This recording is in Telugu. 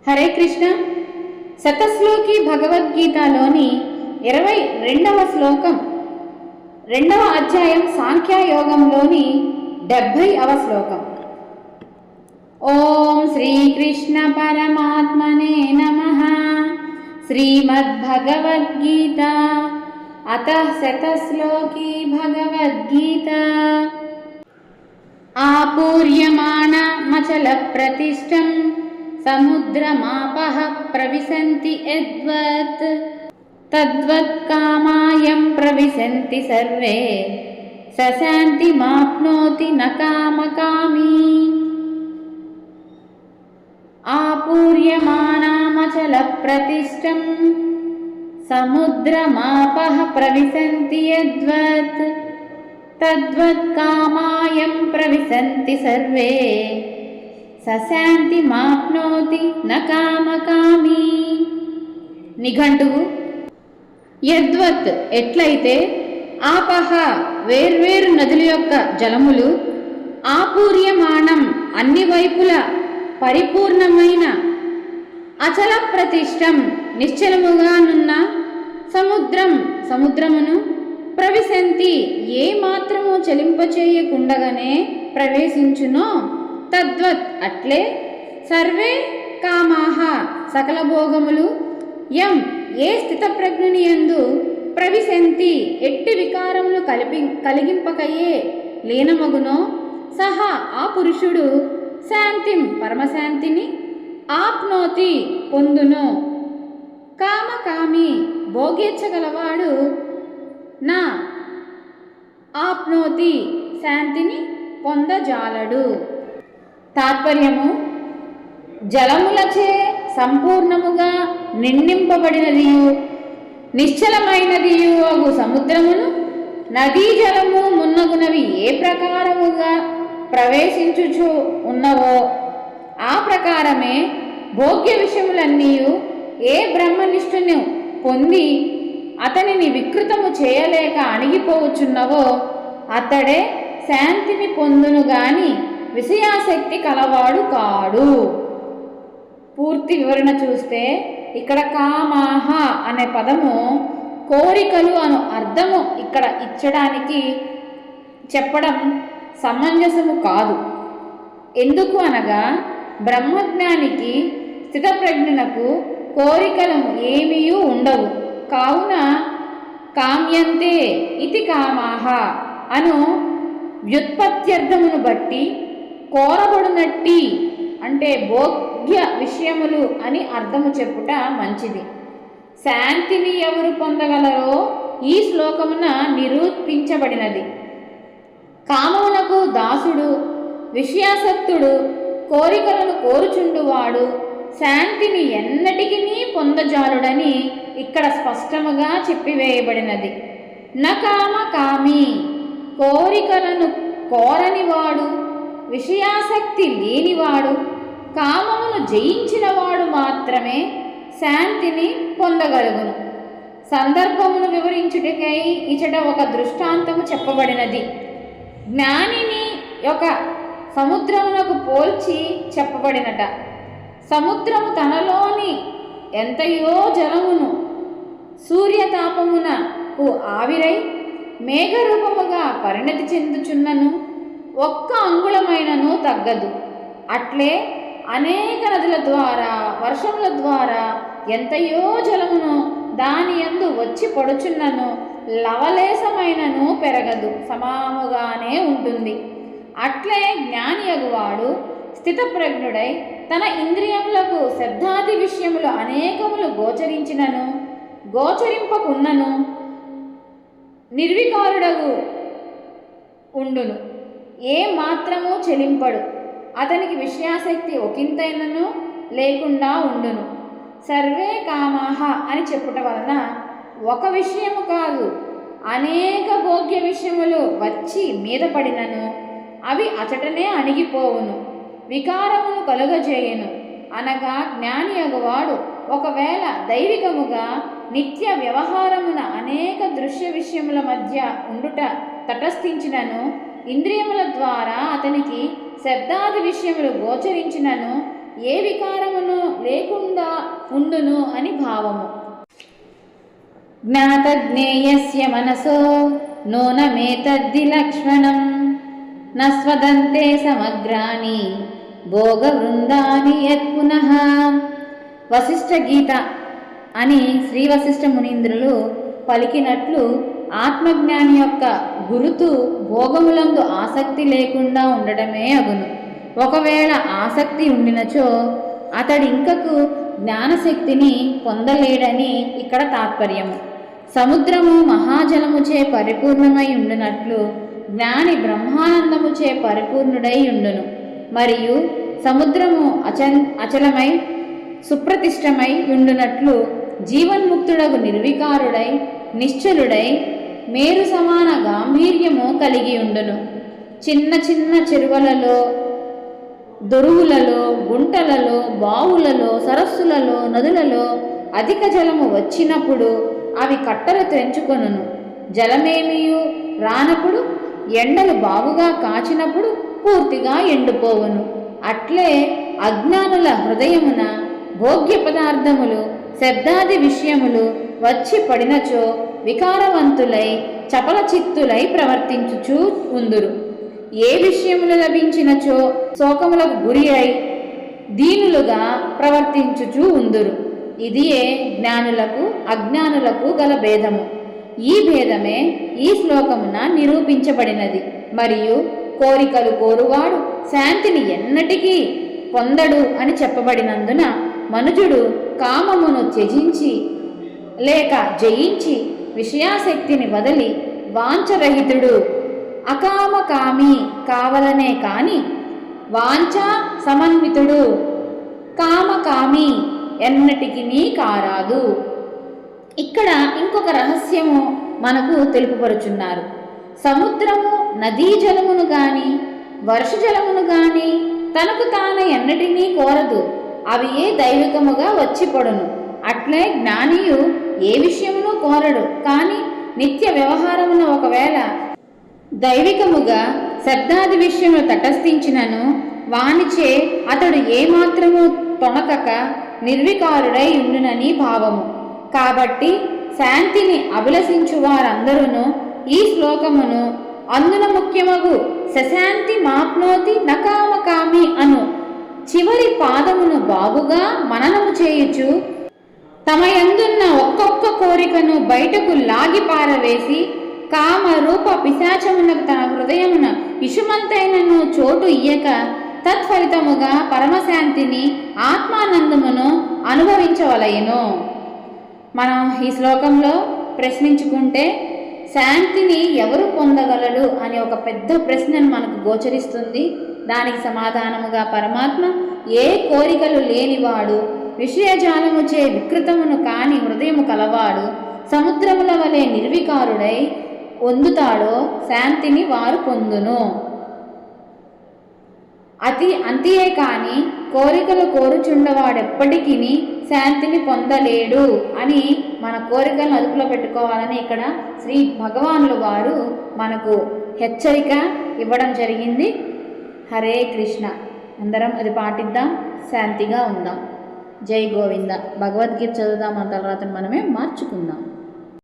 హరే కృష్ణ. శతశ్లోకి భగవద్గీతలోని 22వ శ్లోకం 2వ అధ్యాయం సాంఖ్యయోగంలోని 70వ శ్లోకం. ఓం శ్రీకృష్ణ పరమాత్మనే నమః. శ్రీమద్భగవద్గీత అతః శతశ్లోకి భగవద్గీత. ఆపూర్యమాణమచల ప్రతిష్టం సముద్రమాపః ప్రవిశంతి యద్వత్ తద్వత్ కామాయం ప్రవిశంతి సర్వే సశాంతిమాప్నోతి న కామకామీ. ఆపూర్యమాణమచల ప్రతిష్టం సముద్రమాపః ప్రవిశంతి యద్వత్ తద్వత్ కామాయం ప్రవిశంతి సర్వే సశాంతిమాప్నోతి న కామకామీ. నిఘంటువు. యద్వత్ ఎట్లయితే, ఆపహ వేర్వేరు నదుల యొక్క జలములు, ఆపూర్యమాణం అన్ని వైపుల పరిపూర్ణమైన, అచల ప్రతిష్టం నిశ్చలముగానున్న, సముద్రం సముద్రమును, ప్రవిశంతి ఏ మాత్రము చలింపచేయకుండగానే ప్రవేశించునో, తద్వత్ అట్లే, సర్వే కామాహ సకల భోగములు, యం ఏ స్థితప్రజ్ఞుని యందు, ప్రవిశంతి ఎట్టి వికారములు కలిగింపకయే లీనమగునో, సహా ఆ పురుషుడు, శాంతిం పరమశాంతిని, ఆప్నోతి పొందును, కామకామి భోగేచ్ఛగలవాడు, నా ఆప్నోతి శాంతిని పొందజాలడు. తాత్పర్యము: జలములచే సంపూర్ణముగా నిండింపబడినదియు నిశ్చలమైనదియు అగు సముద్రమును, నదీ జలము మున్నగునవి ఏ ప్రకారముగా ప్రవేశించుచు ఉన్నవో ఆ ప్రకారమే భోగ్య విషయములన్నీయు ఏ బ్రహ్మనిష్ఠుని పొంది అతనిని వికృతము చేయలేక అణిగిపోవచ్చున్నవో అతడే శాంతిని పొందును గాని విషయాసక్తి కలవాడు కాడు. పూర్తి వివరణ చూస్తే ఇక్కడ కామాహ అనే పదము కోరికలు అను అర్థము ఇక్కడ ఇచ్చడానికి చెప్పడం సమంజసము కాదు. ఎందుకు అనగా, బ్రహ్మజ్ఞానికి స్థితప్రజ్ఞునకు కోరికలు ఏమీయూ ఉండవు. కావున కామ్యంతే ఇతి కామాహ అను వ్యుత్పత్త్యర్థమును బట్టి కోరబడునట్టి అంటే భోగ్య విషయములు అని అర్థము చెప్పుట మంచిది. శాంతిని ఎవరు పొందగలరో ఈ శ్లోకమున నిరూపించబడినది. కామమునకు దాసుడు, విషయాసక్తుడు, కోరికలను కోరుచుండువాడు శాంతిని ఎన్నటికీ పొందజాలుడని ఇక్కడ స్పష్టముగా చెప్పివేయబడినది. నకామకామి కోరికలను కోరనివాడు, విషయాసక్తి లేనివాడు, కామమును జయించినవాడు మాత్రమే శాంతిని పొందగలుగును. సందర్భమును వివరించుటకై ఇచట ఒక దృష్టాంతము చెప్పబడినది. జ్ఞానిని ఒక సముద్రమునకు పోల్చి చెప్పబడినట. సముద్రము తనలోని ఎంతయో జలమును సూర్యతాపమునకు ఆవిరై మేఘరూపముగా పరిణతి చెందుచున్నను ఒక్క అంగుళమైనను తగ్గదు. అట్లే అనేక నదుల ద్వారా, వర్షముల ద్వారా ఎంతయో జలమును దాని యందు వచ్చి పడుచున్నను లవలేశమైనను పెరగదు, సమాముగానే ఉంటుంది. అట్లే జ్ఞాని అగువాడు స్థితప్రజ్ఞుడై తన ఇంద్రియములకు శబ్దాది విషయములు అనేకములు గోచరించినను గోచరింపకున్నను నిర్వికారుడగు ఉండును. ఏ మాత్రము చెలింపడు. అతనికి విషయాసక్తి ఒకంతైనను లేకుండా ఉండును. సర్వే కామాహ అని చెప్పుట వలన ఒక విషయము కాదు, అనేక భోగ్య విషయములు వచ్చి మీద పడినను అవి అచటనే అణిగిపోవును, వికారమును కలుగజేయును. అనగా జ్ఞాని అగువాడు ఒకవేళ దైవికముగా నిత్య వ్యవహారమున అనేక దృశ్య విషయముల మధ్య ఉండుట తటస్థించినను ఇంద్రియముల ద్వారా అతనికి శబ్దాది విషయములు గోచరించినను ఏ వికారమును లేకుండా ఉండును అని భావము. జ్ఞాతజ్ఞేయస్య మనసో నూనమేతద్ధి లక్ష్మణం నస్వదంతే సమగ్రాని భోగవృందాని యత్పునః. వశిష్ఠ గీత అని శ్రీ వశిష్ఠ మునీంద్రులు పలికినట్లు ఆత్మజ్ఞాని యొక్క గురుతు భోగములందు ఆసక్తి లేకుండా ఉండటమే అగును. ఒకవేళ ఆసక్తి ఉండినచో అతడింకకు జ్ఞానశక్తిని పొందలేడని ఇక్కడ తాత్పర్యము. సముద్రము మహాజలముచే పరిపూర్ణమై ఉండునట్లు జ్ఞాని బ్రహ్మానందముచే పరిపూర్ణుడై ఉండును. మరియు సముద్రము అచలమై సుప్రతిష్టమై ఉండునట్లు జీవన్ముక్తుడగు నిర్వికారుడై నిశ్చలుడై మేరు సమాన గాంభీర్యము కలిగి ఉండును. చిన్న చిన్న చెరువులలో, దొరువులలో, గుంటలలో, బావులలో, సరస్సులలో, నదులలో అధిక జలము వచ్చినప్పుడు అవి కట్టలు తెంచుకొనును. జలమేమియు రానప్పుడు, ఎండలు బాగుగా కాచినప్పుడు పూర్తిగా ఎండిపోవును. అట్లే అజ్ఞానుల హృదయమున భోగ్య పదార్థములు, శబ్దాది విషయములు వచ్చి పడినచో వికారవంతులై చపల చిత్తులై ప్రవర్తించుచూ ఉందురు. ఏ విషయములు లభించినచో శోకములకు గురి అయి దీనులుగా ప్రవర్తించుచూ ఉందురు. ఇదియే జ్ఞానులకు అజ్ఞానులకు గల భేదము. ఈ భేదమే ఈ శ్లోకమున నిరూపించబడినది. మరియు కోరికలు కోరువాడు శాంతిని ఎన్నటికీ పొందడు అని చెప్పబడినందున మనుజుడు కామమును త్యజించి లేక జయించి విషయాసక్తిని వదిలి వాంఛరహితుడు, అకామకామి కావలనే కాని వాంఛా సమన్వితుడు, కామకామి ఎన్నటికి కారాదు. ఇక్కడ ఇంకొక రహస్యము మనకు తెలుపుపరుచున్నారు. సముద్రము నదీ జలమును గాని వర్ష జలమును గాని తనకు తాను ఎన్నటినీ కోరదు. అవి ఏ దైవికముగా వచ్చి పడును. అట్లే జ్ఞానియు ఏ విషయమును కోరడు. కానీ నిత్య వ్యవహారమున ఒకవేళ దైవికముగా శబ్దాది విషయములు తటస్థించినను వానిచే అతడు ఏమాత్రము తొణకక నిర్వికారుడై ఉండునని భావము. కాబట్టి శాంతిని అభిలషించు వారందరూ ఈ శ్లోకమును అందున ముఖ్యమగు సశాంతి మాప్నోతి నకామకామి అను చివరి పాదమును బాగుగా మననము చేయుచు తమ యందున్న ఒక్కొక్క కోరికను బయటకు లాగి పారవేసి కామ రూప పిశాచమునకు తన హృదయమున ఇషుమంతైనను చోటు ఇయ్యక తత్ఫలితముగా పరమశాంతిని ఆత్మానందమును అనుభవించవలయను. మనం ఈ శ్లోకంలో ప్రశ్నించుకుంటే శాంతిని ఎవరు పొందగలడు అనే ఒక పెద్ద ప్రశ్నను మనకు గోచరిస్తుంది. దానికి సమాధానముగా పరమాత్మ ఏ కోరికలు లేనివాడు, విషయజాలముచే వికృతమును కాని హృదయము కలవాడు, సముద్రముల వలె నిర్వికారుడై పొందుతాడో శాంతిని వారు పొందును. అంతియే కాని కోరికలు కోరుచుండవాడెప్పటికీ శాంతిని పొందలేడు అని మన కోరికలను అదుపులో పెట్టుకోవాలని ఇక్కడ శ్రీ భగవానుల వారు మనకు హెచ్చరిక ఇవ్వడం జరిగింది. హరే కృష్ణ. అందరం అది పాటిద్దాం, శాంతిగా ఉందాం. జై గోవింద. భగవద్గీత చదువుదాం, ఆ తర్వాత మనమే మార్చుకుందాం.